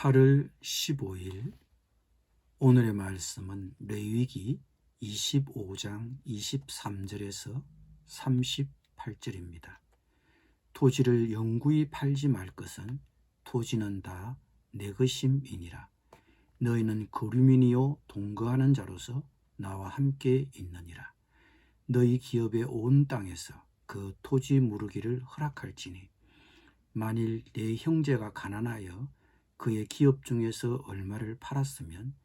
8월 15일 오늘의 말씀은 레위기 25장 23절에서 38절입니다. 토지를 영구히 팔지 말 것은 토지는 다 내 것임이니라. 너희는 거류민이요 동거하는 자로서 나와 함께 있느니라. 너희 기업의 온 땅에서 그 토지 무르기를 허락할지니 만일 내 형제가 가난하여 그의 기업 중에서 얼마를 팔았으면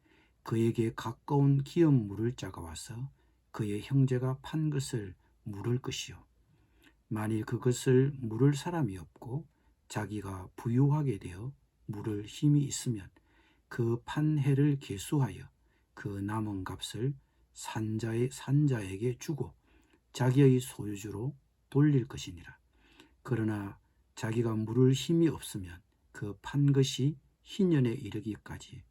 그에게 가까운 기업 물을 자가 와서 그의 형제가 판 것을 물을 것이요. 만일 그것을 물을 사람이 없고 자기가 부유하게 되어 물을 힘이 있으면 그 판 해를 계수하여 그 남은 값을 산자에게 주고 자기의 소유주로 돌릴 것이니라. 그러나 자기가 물을 힘이 없으면 그 판 것이 희년에 이르기까지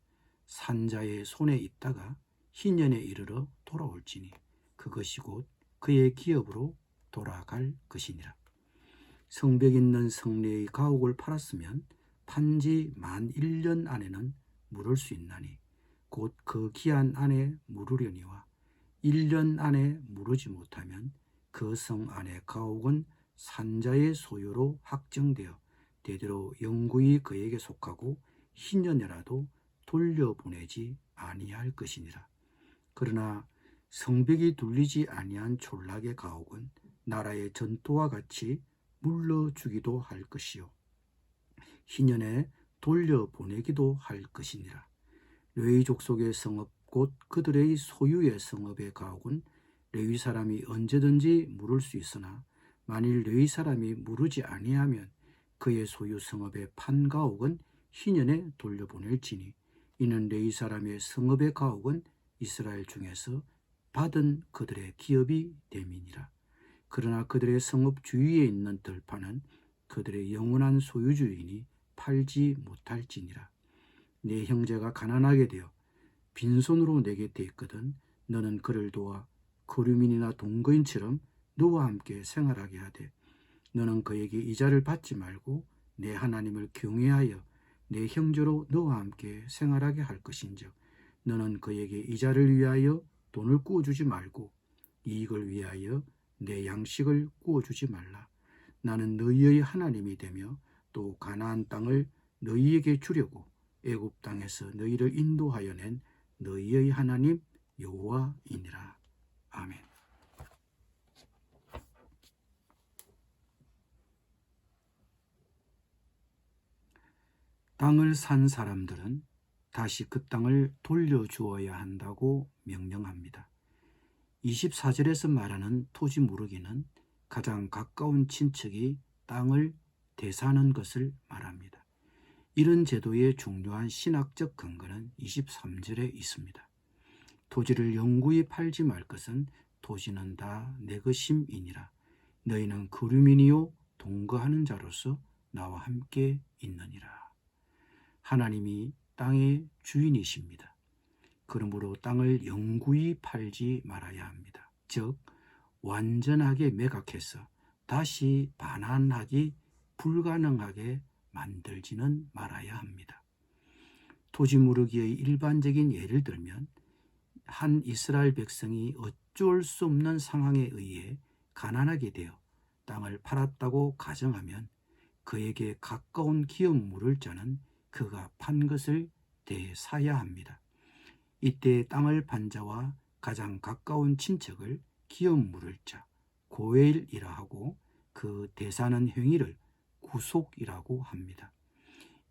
산자의 손에 있다가 희년에 이르러 돌아올지니 그것이 곧 그의 기업으로 돌아갈 것이니라. 성벽 있는 성내의 가옥을 팔았으면 판지 만 1년 안에는 물을 수 있나니 곧 그 기한 안에 물으려니와 1년 안에 물으지 못하면 그 성 안의 가옥은 산자의 소유로 확정되어 대대로 영구히 그에게 속하고 희년이라도 돌려보내지 아니할 것이니라. 그러나 성벽이 둘리지 아니한 촌락의 가옥은 나라의 전토와 같이 물러주기도 할 것이요 희년에 돌려보내기도 할 것이니라. 레위 족속의 성읍 곧 그들의 소유의 성읍의 가옥은 레위 사람이 언제든지 물을 수 있으나 만일 레위 사람이 물으지 아니하면 그의 소유 성읍의 판 가옥은 희년에 돌려보낼지니 이는 레위 사람의 성읍의 가옥은 이스라엘 중에서 받은 그들의 기업이 됨이니라. 그러나 그들의 성읍 주위에 있는 들판은 그들의 영원한 소유주이니 팔지 못할지니라. 내 형제가 가난하게 되어 빈손으로 내 곁에 있거든 너는 그를 도와 거류민이나 동거인처럼 너와 함께 생활하게 하되 너는 그에게 이자를 받지 말고 내 하나님을 경외하여 내 형제로 너와 함께 생활하게 할 것인즉 너는 그에게 이자를 위하여 돈을 구워주지 말고 이익을 위하여 내 양식을 구워주지 말라. 나는 너희의 하나님이 되며 또 가나안 땅을 너희에게 주려고 애굽 땅에서 너희를 인도하여 낸 너희의 하나님 여호와이니라. 아멘. 땅을 산 사람들은 다시 그 땅을 돌려주어야 한다고 명령합니다. 24절에서 말하는 토지 무르기는 가장 가까운 친척이 땅을 대사하는 것을 말합니다. 이런 제도의 중요한 신학적 근거는 23절에 있습니다. 토지를 영구히 팔지 말 것은 토지는 다 내 것임이니라. 너희는 거류민이요 동거하는 자로서 나와 함께 있느니라. 하나님이 땅의 주인이십니다. 그러므로 땅을 영구히 팔지 말아야 합니다. 즉 완전하게 매각해서 다시 반환하기 불가능하게 만들지는 말아야 합니다. 토지 무르기의 일반적인 예를 들면 한 이스라엘 백성이 어쩔 수 없는 상황에 의해 가난하게 되어 땅을 팔았다고 가정하면 그에게 가까운 기업 물을 자는 그가 판 것을 대사야 합니다. 이때 땅을 판 자와 가장 가까운 친척을 기업 물을 자, 고엘이라 하고 그 대사하는 행위를 구속이라고 합니다.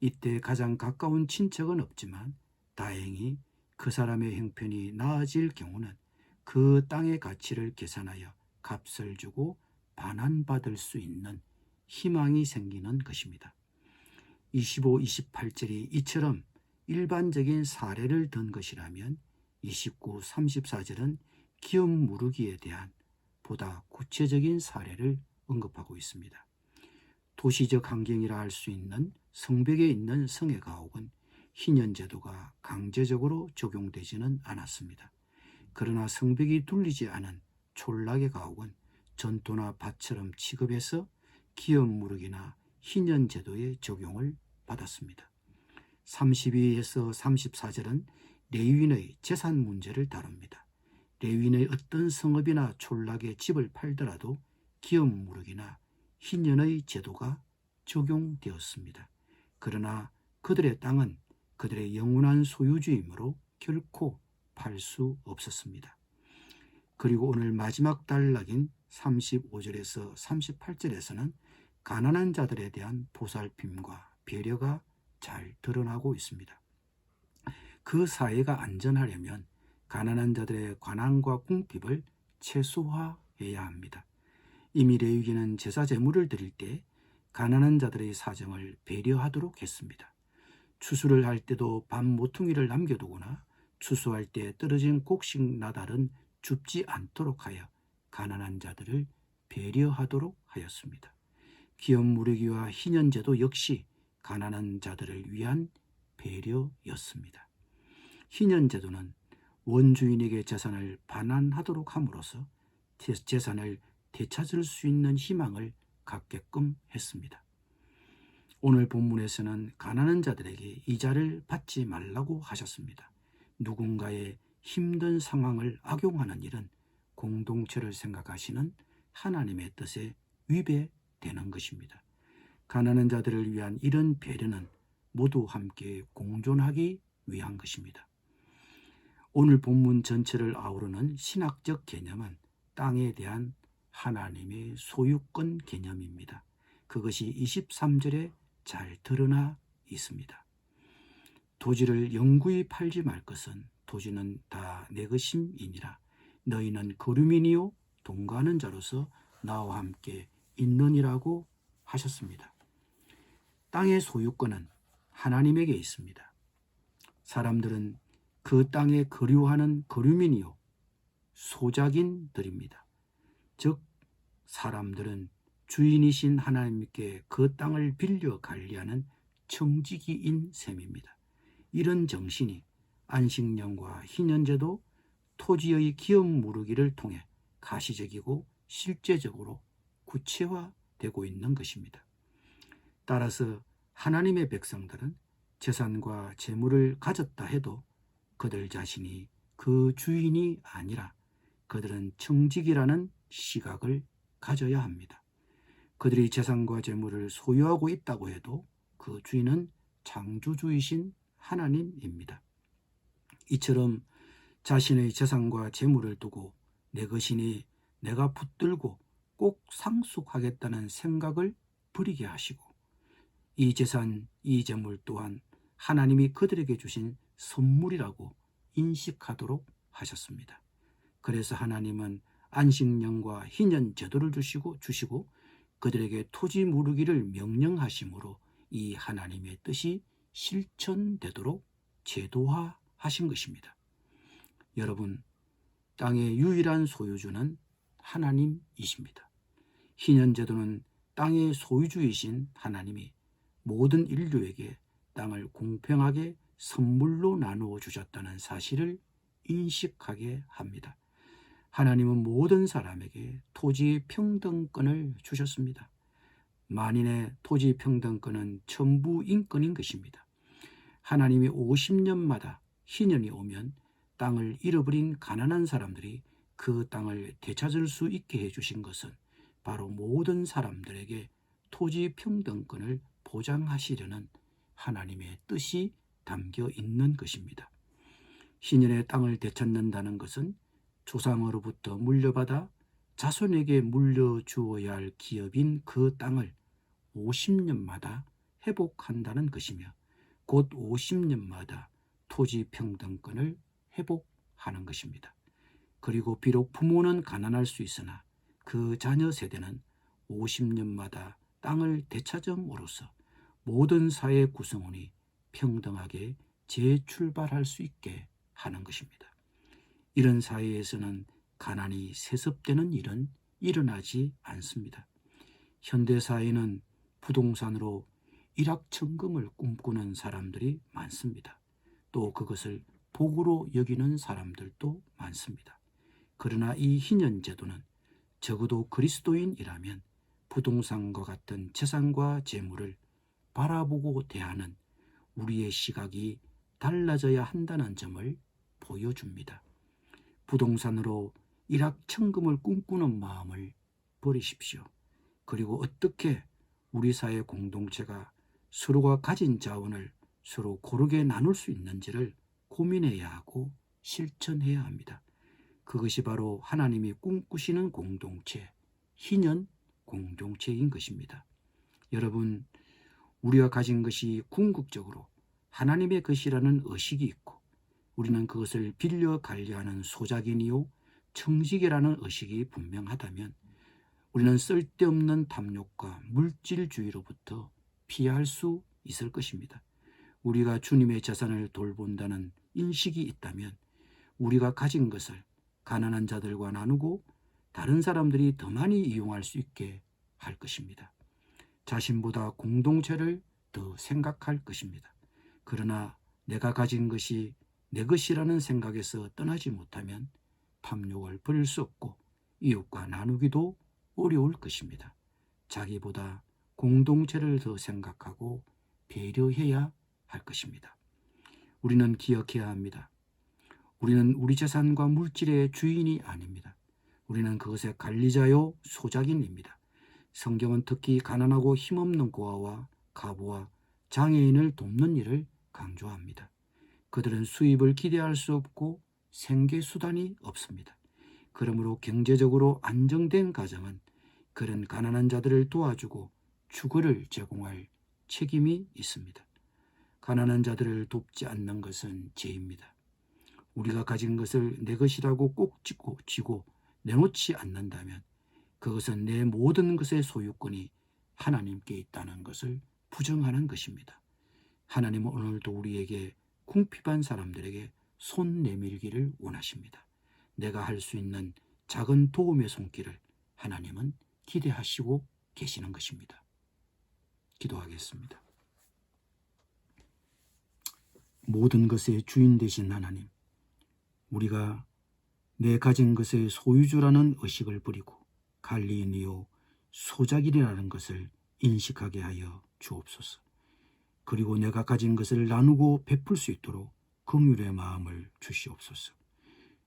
이때 가장 가까운 친척은 없지만 다행히 그 사람의 형편이 나아질 경우는 그 땅의 가치를 계산하여 값을 주고 반환받을 수 있는 희망이 생기는 것입니다. 25, 28절이 이처럼 일반적인 사례를 든 것이라면 29, 34절은 기업 무르기에 대한 보다 구체적인 사례를 언급하고 있습니다. 도시적 환경이라 할 수 있는 성벽에 있는 성의 가옥은 희년제도가 강제적으로 적용되지는 않았습니다. 그러나 성벽이 둘리지 않은 촌락의 가옥은 전토나 밭처럼 취급해서 기업 무르기나 희년제도의 적용을 받았습니다. 32에서 34절은 레위인의 재산 문제를 다룹니다. 레위인의 어떤 성읍이나 촌락의 집을 팔더라도 기업무르기나 희년의 제도가 적용되었습니다. 그러나 그들의 땅은 그들의 영원한 소유주이므로 결코 팔 수 없었습니다. 그리고 오늘 마지막 단락인 35절에서 38절에서는 가난한 자들에 대한 보살핌과 배려가 잘 드러나고 있습니다. 그 사회가 안전하려면 가난한 자들의 관한과 궁핍을 최소화해야 합니다. 이미 레위기는 제사 제물을 드릴 때 가난한 자들의 사정을 배려하도록 했습니다. 추수를 할 때도 밥 모퉁이를 남겨두거나 추수할 때 떨어진 곡식 나달은 줍지 않도록 하여 가난한 자들을 배려하도록 하였습니다. 기업 무르기와 희년제도 역시 가난한 자들을 위한 배려였습니다. 희년제도는 원주인에게 재산을 반환하도록 함으로써 재산을 되찾을 수 있는 희망을 갖게끔 했습니다. 오늘 본문에서는 가난한 자들에게 이자를 받지 말라고 하셨습니다. 누군가의 힘든 상황을 악용하는 일은 공동체를 생각하시는 하나님의 뜻에 위배되는 것입니다. 가난한 자들을 위한 이런 배려는 모두 함께 공존하기 위한 것입니다. 오늘 본문 전체를 아우르는 신학적 개념은 땅에 대한 하나님의 소유권 개념입니다. 그것이 23절에 잘 드러나 있습니다. 토지를 영구히 팔지 말 것은 토지는 다 내 것임이니라. 너희는 거류민이요 동거하는 자로서 나와 함께 있느니라고 하셨습니다. 땅의 소유권은 하나님에게 있습니다. 사람들은 그 땅에 거류하는 거류민이요 소작인들입니다. 즉 사람들은 주인이신 하나님께 그 땅을 빌려 관리하는 청지기인 셈입니다. 이런 정신이 안식년과 희년제도, 토지의 기업 무르기를 통해 가시적이고 실제적으로 구체화되고 있는 것입니다. 따라서 하나님의 백성들은 재산과 재물을 가졌다 해도 그들 자신이 그 주인이 아니라 그들은 청지기라는 시각을 가져야 합니다. 그들이 재산과 재물을 소유하고 있다고 해도 그 주인은 창조주이신 하나님입니다. 이처럼 자신의 재산과 재물을 두고 내 것이니 내가 붙들고 꼭 상속하겠다는 생각을 버리게 하시고 이 재산, 이 재물 또한 하나님이 그들에게 주신 선물이라고 인식하도록 하셨습니다. 그래서 하나님은 안식년과 희년 제도를 주시고 그들에게 토지 무르기를 명령하심으로 이 하나님의 뜻이 실천되도록 제도화하신 것입니다. 여러분, 땅의 유일한 소유주는 하나님이십니다. 희년 제도는 땅의 소유주이신 하나님이 모든 인류에게 땅을 공평하게 선물로 나누어 주셨다는 사실을 인식하게 합니다. 하나님은 모든 사람에게 토지 평등권을 주셨습니다. 만인의 토지 평등권은 천부 인권인 것입니다. 하나님이 50년마다 희년이 오면 땅을 잃어버린 가난한 사람들이 그 땅을 되찾을 수 있게 해주신 것은 바로 모든 사람들에게 토지 평등권을 보장하시려는 하나님의 뜻이 담겨 있는 것입니다. 희년의 땅을 되찾는다는 것은 조상으로부터 물려받아 자손에게 물려주어야 할 기업인 그 땅을 50년마다 회복한다는 것이며 곧 50년마다 토지 평등권을 회복하는 것입니다. 그리고 비록 부모는 가난할 수 있으나 그 자녀 세대는 50년마다 땅을 되찾음으로써 모든 사회 구성원이 평등하게 재출발할 수 있게 하는 것입니다. 이런 사회에서는 가난이 세습되는 일은 일어나지 않습니다. 현대사회는 부동산으로 일확천금을 꿈꾸는 사람들이 많습니다. 또 그것을 복으로 여기는 사람들도 많습니다. 그러나 이 희년제도는 적어도 그리스도인이라면 부동산과 같은 재산과 재물을 바라보고 대하는 우리의 시각이 달라져야 한다는 점을 보여줍니다. 부동산으로 일확천금을 꿈꾸는 마음을 버리십시오. 그리고 어떻게 우리 사회 공동체가 서로가 가진 자원을 서로 고르게 나눌 수 있는지를 고민해야 하고 실천해야 합니다. 그것이 바로 하나님이 꿈꾸시는 공동체, 희년 공동체인 것입니다. 여러분, 우리가 가진 것이 궁극적으로 하나님의 것이라는 의식이 있고 우리는 그것을 빌려 관리하는 소작인이요 청지기라는 의식이 분명하다면 우리는 쓸데없는 탐욕과 물질주의로부터 피할 수 있을 것입니다. 우리가 주님의 재산을 돌본다는 인식이 있다면 우리가 가진 것을 가난한 자들과 나누고 다른 사람들이 더 많이 이용할 수 있게 할 것입니다. 자신보다 공동체를 더 생각할 것입니다. 그러나 내가 가진 것이 내 것이라는 생각에서 떠나지 못하면 탐욕을 버릴 수 없고 이웃과 나누기도 어려울 것입니다. 자기보다 공동체를 더 생각하고 배려해야 할 것입니다. 우리는 기억해야 합니다. 우리는 우리 재산과 물질의 주인이 아닙니다. 우리는 그것의 관리자요 소작인입니다. 성경은 특히 가난하고 힘없는 고아와 가부와 장애인을 돕는 일을 강조합니다. 그들은 수입을 기대할 수 없고 생계 수단이 없습니다. 그러므로 경제적으로 안정된 가정은 그런 가난한 자들을 도와주고 주거를 제공할 책임이 있습니다. 가난한 자들을 돕지 않는 것은 죄입니다. 우리가 가진 것을 내 것이라고 꼭 쥐고 내놓지 않는다면 그것은 내 모든 것의 소유권이 하나님께 있다는 것을 부정하는 것입니다. 하나님은 오늘도 우리에게 궁핍한 사람들에게 손 내밀기를 원하십니다. 내가 할 수 있는 작은 도움의 손길을 하나님은 기대하시고 계시는 것입니다. 기도하겠습니다. 모든 것의 주인 되신 하나님, 우리가 내 가진 것의 소유주라는 의식을 버리고 관리인이요 소작이라는 것을 인식하게 하여 주옵소서. 그리고 내가 가진 것을 나누고 베풀 수 있도록 긍휼의 마음을 주시옵소서.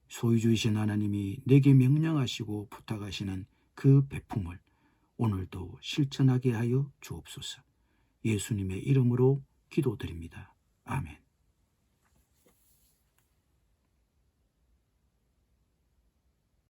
소유주이신 하나님이 내게 명령하시고 부탁하시는 그 베품을 오늘도 실천하게 하여 주옵소서. 예수님의 이름으로 기도드립니다. 아멘.